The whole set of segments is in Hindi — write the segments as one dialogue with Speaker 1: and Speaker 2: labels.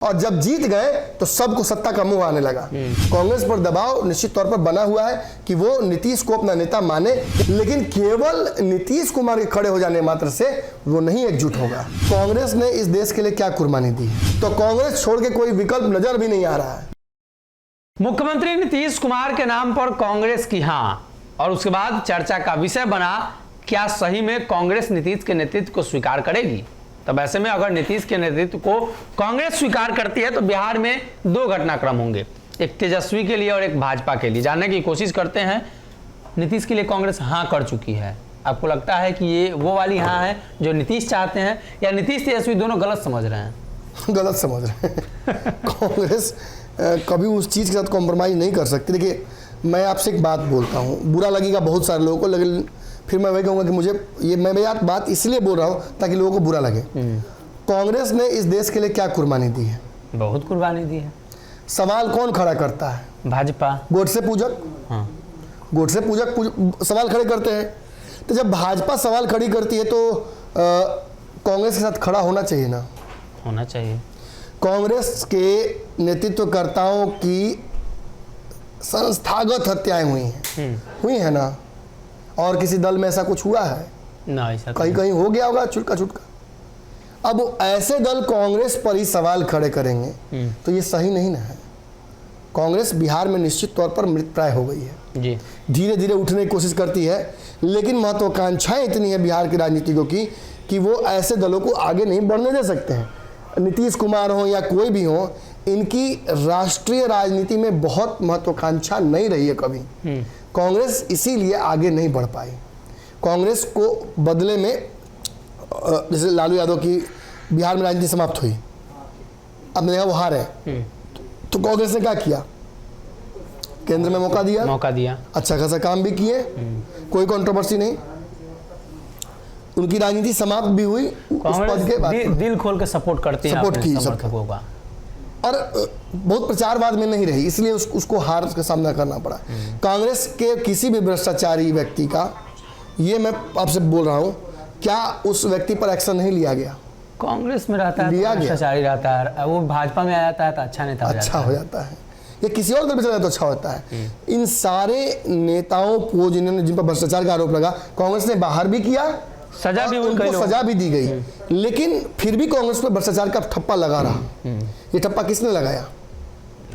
Speaker 1: और जब जीत गए तो सबको सत्ता का मुंह आने लगा। कांग्रेस पर दबाव निश्चित तौर पर बना हुआ है कि वो नीतीश को अपना नेता माने, लेकिन केवल नीतीश कुमार के खड़े हो जाने मात्र से वो नहीं एकजुट होगा। कांग्रेस ने इस देश के लिए क्या कुर्बानी दी, तो कांग्रेस छोड़ के कोई विकल्प नजर भी नहीं आ रहा है।
Speaker 2: मुख्यमंत्री नीतीश कुमार के नाम पर कांग्रेस की हां, और उसके बाद चर्चा का विषय बना क्या सही में कांग्रेस नीतीश के नेतृत्व को स्वीकार करेगी। तब ऐसे में अगर नीतीश के नेतृत्व को कांग्रेस स्वीकार करती है तो बिहार में दो घटनाक्रम होंगे, एक तेजस्वी के लिए और एक भाजपा के लिए। जानने की कोशिश करते हैं। नीतीश के लिए कांग्रेस हाँ कर चुकी है। आपको लगता है कि ये वो वाली हाँ है जो नीतीश चाहते हैं, या नीतीश तेजस्वी दोनों गलत समझ रहे हैं?
Speaker 1: गलत समझ रहे हैं। कांग्रेस कभी उस चीज़ के साथ कॉम्प्रोमाइज़ नहीं कर सकती। देखिए, मैं आपसे एक बात बोलता हूँ, बुरा लगेगा बहुत सारे लोगों को, लेकिन फिर मैं वही कहूँगा कि मुझे ये मैं बात इसलिए बोल रहा हूँ ताकि लोगों को बुरा लगे। कांग्रेस ने इस देश के लिए क्या कुर्बानी दी है?
Speaker 2: बहुत कुर्बानी दी है।
Speaker 1: सवाल कौन खड़ा करता है?
Speaker 2: भाजपा।
Speaker 1: गोडसे पूजक।
Speaker 2: हाँ।
Speaker 1: गोडसे पूजक सवाल खड़े करते हैं। तो जब भाजपा सवाल खड़ी करती है तो कांग्रेस के साथ खड़ा होना चाहिए ना?
Speaker 2: होना चाहिए।
Speaker 1: कांग्रेस के नेतृत्वकर्ताओं की संस्थागत हत्याएं हुई हैं ना? और किसी दल में ऐसा कुछ हुआ है?
Speaker 2: ना, ऐसा
Speaker 1: कहीं कहीं हो गया होगा छुटका छुटका। अब ऐसे दल कांग्रेस पर ही सवाल खड़े करेंगे तो ये सही नहीं ना है। कांग्रेस बिहार में निश्चित तौर पर मृतप्राय हो गई है
Speaker 2: जी।
Speaker 1: धीरे धीरे उठने की कोशिश करती है, लेकिन महत्वाकांक्षाएं इतनी है बिहार के राजनीतिकों की कि वो ऐसे दलों को आगे नहीं बढ़ने दे सकते हैं। नीतीश कुमार हो या कोई भी हो, इनकी राष्ट्रीय राजनीति में बहुत महत्वाकांक्षा नहीं रही है कभी। कांग्रेस इसीलिए आगे नहीं बढ़ पाई। कांग्रेस को बदले में जैसे लालू यादव की बिहार में राजनीति समाप्त हुई, अब नया वो हार है, तो कांग्रेस ने क्या किया? केंद्र में मौका दिया, अच्छा खासा काम भी किए, कोई कंट्रोवर्सी नहीं, उनकी राजनीति समाप्त भी हुई। उस पद के बाद
Speaker 2: दिल खोल के सपोर्ट करती है,
Speaker 1: सपोर्ट की
Speaker 2: समर्थकों का, और
Speaker 1: बहुत प्रचारवाद में नहीं रही, इसलिए उसको हार का सामना करना पड़ा। कांग्रेस के किसी भी भ्रष्टाचारी व्यक्ति का, ये मैं आपसे बोल रहा हूँ, क्या उस व्यक्ति पर एक्शन नहीं लिया गया?
Speaker 2: कांग्रेस में रहता है तो भ्रष्टाचारी रहता है, वो भाजपा में आ जाता है तो अच्छा नेता
Speaker 1: हो जाता है, या किसी और दल में चला जाता तो अच्छा होता है। इन सारे नेताओं को जिन पर भ्रष्टाचार का आरोप लगा, कांग्रेस ने बाहर भी किया,
Speaker 2: सजा भी, उनको
Speaker 1: सजा भी दी गई, लेकिन फिर भी कांग्रेस पर भ्रष्टाचार का ठप्पा लगा रहा। ये ठप्पा किसने लगाया?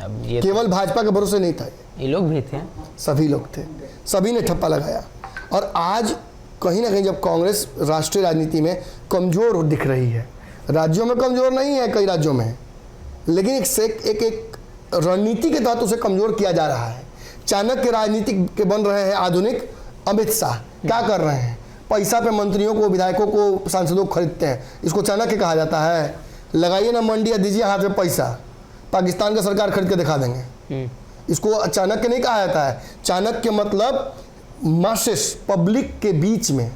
Speaker 1: केवल भाजपा के भरोसे नहीं था,
Speaker 2: ये लोग भी थे,
Speaker 1: सभी लोग थे, सभी ने ठप्पा लगाया। और आज कहीं ना कहीं जब कांग्रेस राष्ट्रीय राजनीति में कमजोर दिख रही है, राज्यों में कमजोर नहीं है, कई राज्यों में, लेकिन एक रणनीति के तहत उसे कमजोर किया जा रहा है। चाणक्य राजनीति के बन रहे हैं आधुनिक अमित शाह। क्या कर रहे हैं? पैसा पे मंत्रियों को, विधायकों को, सांसदों को खरीदते हैं। इसको चाणक्य कहा जाता है। लगाइए ना मंडी या दीजिए हाथ में पैसा, पाकिस्तान का सरकार खरीद के दिखा देंगे। इसको चाणक्य नहीं कहा जाता है। चाणक्य मतलब मासेस, पब्लिक के बीच में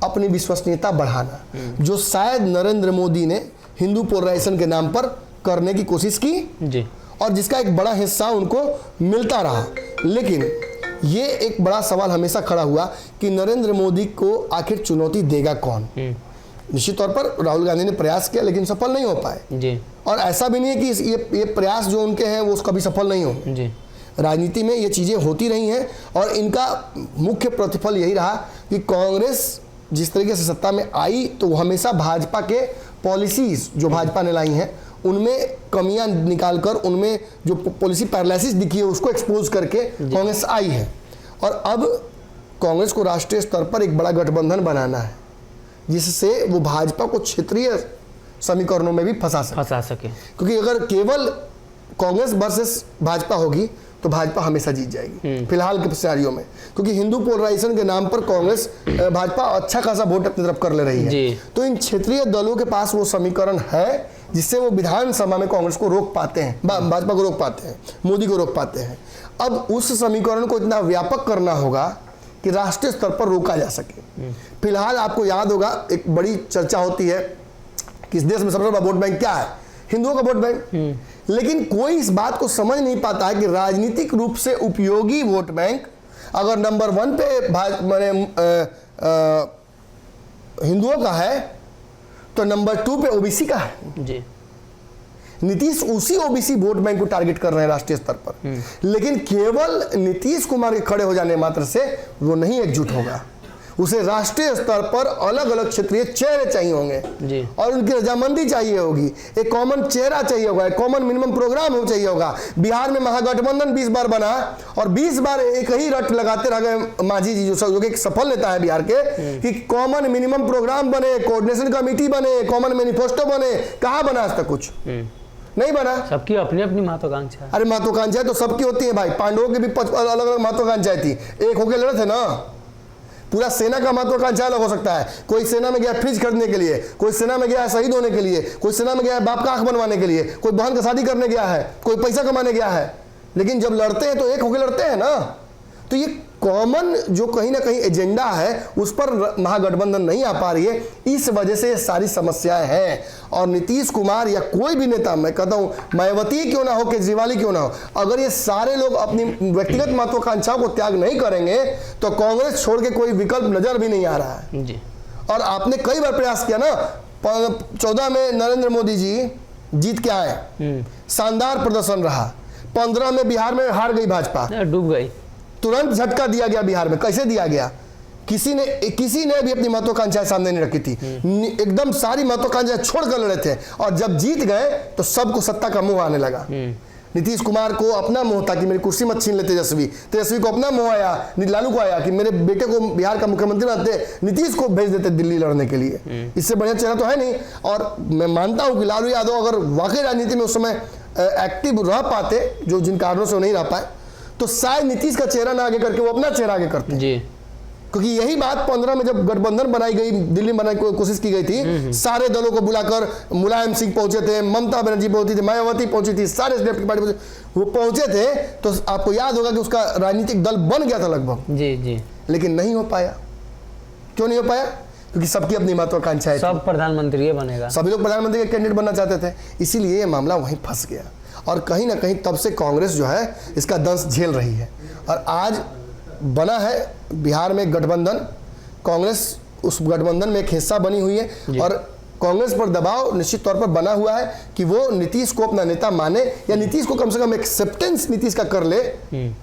Speaker 1: अपनी विश्वसनीयता बढ़ाना, जो शायद नरेंद्र मोदी ने हिंदू पोलराइजेशन के नाम पर करने की कोशिश की
Speaker 2: जी, और
Speaker 1: जिसका एक बड़ा हिस्सा उनको मिलता रहा। लेकिन ये एक बड़ा सवाल हमेशा खड़ा हुआ कि नरेंद्र मोदी को आखिर चुनौती देगा कौन? निश्चित तौर पर राहुल गांधी ने प्रयास किया, लेकिन सफल नहीं हो पाए
Speaker 2: जी।
Speaker 1: और ऐसा भी नहीं है कि ये प्रयास जो उनके हैं वो कभी सफल नहीं हो जी। राजनीति में ये चीज़ें होती रही हैं, और इनका मुख्य प्रतिफल यही रहा कि कांग्रेस जिस तरीके से सत्ता में आई तो वो हमेशा भाजपा के पॉलिसीज जो भाजपा ने लाई हैं उनमें कमियां निकालकर, उनमें जो पॉलिसी पैरालिसिस दिखी है उसको एक्सपोज करके कांग्रेस आई है। और अब कांग्रेस को राष्ट्रीय स्तर पर एक बड़ा गठबंधन बनाना है जिससे वो भाजपा को क्षेत्रीय समीकरणों में भी फंसा सके। क्योंकि अगर केवल कांग्रेस वर्सेस भाजपा होगी तो भाजपा हमेशा जीत जाएगी फिलहाल के सिनेरियो में, क्योंकि हिंदू पोलराइजेशन के नाम पर कांग्रेस भाजपा अच्छा खासा वोट अपनी तरफ कर ले रही है। तो इन क्षेत्रीय दलों के पास वो समीकरण है जिससे वो विधानसभा में कांग्रेस को रोक पाते हैं, भाजपा को रोक पाते हैं, मोदी को रोक पाते हैं। अब उस समीकरण को इतना व्यापक करना होगा कि राष्ट्रीय स्तर पर रोका जा सके। फिलहाल आपको याद होगा, एक बड़ी चर्चा होती है कि इस देश में सबसे बड़ा वोट बैंक क्या है? हिंदुओं का वोट बैंक। लेकिन कोई इस बात को समझ नहीं पाता है कि राजनीतिक रूप से उपयोगी वोट बैंक अगर नंबर 1 पे हिंदुओं का है तो नंबर 2 पे ओबीसी का है
Speaker 2: जी।
Speaker 1: नीतीश उसी ओबीसी वोट बैंक को टारगेट कर रहे हैं राष्ट्रीय स्तर पर, लेकिन केवल नीतीश कुमार के खड़े हो जाने मात्र से वो नहीं एकजुट होगा। उसे राष्ट्रीय स्तर पर अलग अलग क्षेत्रीय चेहरे चाहिए होंगे
Speaker 2: जी।
Speaker 1: और उनकी रजामंदी चाहिए होगी, एक कॉमन चेहरा चाहिए होगा, एक कॉमन मिनिमम प्रोग्राम हो चाहिए होगा। बिहार में महागठबंधन 20 बार बना और 20 बार एक ही रट लगाते रह गए मांझी जी, जो कि एक सफल नेता है बिहार के, कि कॉमन मिनिमम प्रोग्राम बने, कोऑर्डिनेशन कमेटी बने, कॉमन मैनिफेस्टो बने। कहाँ बना आज तक? कुछ नहीं बना।
Speaker 2: सबकी अपनी अपनी महत्वाकांक्षा।
Speaker 1: अरे महत्वाकांक्षाएं तो सबकी होती है भाई, पांडवों की भी अलग अलग महत्वाकांक्षाएं थी, एक होके लड़े थे ना। पूरा सेना का महत्वाकांक्षा अलग हो सकता है। कोई सेना में गया फ्रिज खरीदने के लिए, कोई सेना में गया है शहीद होने के लिए, कोई सेना में गया है बाप का आंख बनवाने के लिए, कोई बहन का शादी करने गया है, कोई पैसा कमाने गया है। लेकिन जब लड़ते हैं तो एक होकर लड़ते हैं ना। तो ये कॉमन जो कहीं ना कहीं एजेंडा है उस पर महागठबंधन नहीं आ पा रही है, इस वजह से ये सारी समस्याएं हैं। और नीतीश कुमार या कोई भी नेता, मैं कहता हूं मायावती क्यों ना हो, केजरीवाल क्यों ना हो, अगर ये सारे लोग अपनी व्यक्तिगत महत्वाकांक्षाओं को त्याग नहीं करेंगे तो कांग्रेस छोड़ के कोई विकल्प नजर भी नहीं आ रहा है
Speaker 2: जी।
Speaker 1: और आपने कई बार प्रयास किया ना। 14 में नरेंद्र मोदी जी जीत के आए, शानदार प्रदर्शन रहा। 15 में बिहार में हार गई भाजपा,
Speaker 2: डूब गई।
Speaker 1: तुरंत झटका दिया गया बिहार में। कैसे दिया गया? किसी ने भी अपनी महत्वाकांक्षाएं सामने नहीं रखी थी, एकदम सारी महत्वाकांक्षाएं छोड़कर लड़े थे। और जब जीत गए तो सबको सत्ता का मुंह आने लगा। नीतीश कुमार को अपना मोह था कि मेरी कुर्सी मत छीन ले तेजस्वी को अपना मोह आया, लालू को आया कि मेरे बेटे को बिहार का मुख्यमंत्री बनाते, नीतीश को भेज देते दिल्ली लड़ने के लिए। इससे बढ़िया चेहरा तो है नहीं। और मैं मानता हूं कि लालू यादव अगर वाकई राजनीति में उस समय एक्टिव रह पाते, जो जिन कारणों से वो नहीं रह पाए, तो शायद नीतीश का चेहरा ना आगे करके वो अपना चेहरा आगे करते जी। क्योंकि यही बात 15 में जब गठबंधन बनाई गई, दिल्ली में बनाने की कोशिश की गई थी, सारे दलों को बुलाकर मुलायम सिंह पहुंचे थे, ममता बनर्जी पहुंची थी, मायावती पहुंची थी, सारे स्टेट की पार्टी वो पहुंचे थे। तो आपको याद होगा कि उसका राजनीतिक दल बन गया था लगभग जी। लेकिन नहीं हो पाया। क्यों नहीं हो पाया? क्योंकि सबकी अपनी महत्वाकांक्षाएं, सब
Speaker 2: प्रधानमंत्री बनेगा,
Speaker 1: सभी लोग प्रधानमंत्री के कैंडिडेट बनना चाहते थे, इसीलिए ये मामला वहीं फंस गया। और कहीं ना कहीं तब से कांग्रेस जो है इसका दंश झेल रही है। और आज बना है बिहार में गठबंधन, कांग्रेस उस गठबंधन में एक हिस्सा बनी हुई है और कांग्रेस पर दबाव निश्चित तौर पर बना हुआ है कि वो नीतीश को अपना नेता माने, या नीतीश को कम से कम एक्सेप्टेंस नीतीश का कर ले,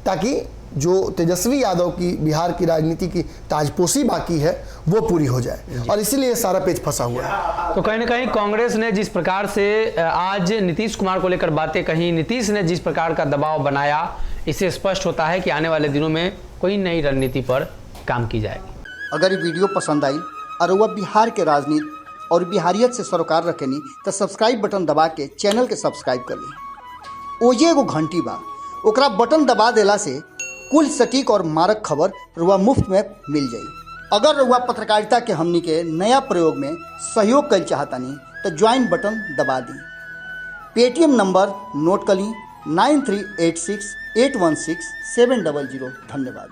Speaker 1: ताकि जो तेजस्वी यादव की बिहार की राजनीति की ताजपोशी बाकी है वो पूरी हो जाए। और इसीलिए सारा पेच फंसा हुआ है।
Speaker 2: तो कहीं ना कहीं कांग्रेस ने जिस प्रकार से आज नीतीश कुमार को लेकर बातें कही, नीतीश ने जिस प्रकार का दबाव बनाया, इससे स्पष्ट होता है कि आने वाले दिनों में कोई नई रणनीति पर काम की जाएगी।
Speaker 3: अगर ये वीडियो पसंद आई और वह बिहार के राजनीति और बिहारियत से सरोकार रखेनी तो सब्सक्राइब बटन दबा के चैनल के सब्सक्राइब कर ली। ओजे एगो घंटी बा, ओकरा बटन दबा देला से कुल सटीक और मारक खबर रुआ मुफ्त में मिल जाई। अगर रुआ पत्रकारिता के हमनी के नया प्रयोग में सहयोग कर चाहतानी तो ज्वाइन बटन दबा दी। पेटीएम नंबर नोट कर ली 9386816700। धन्यवाद।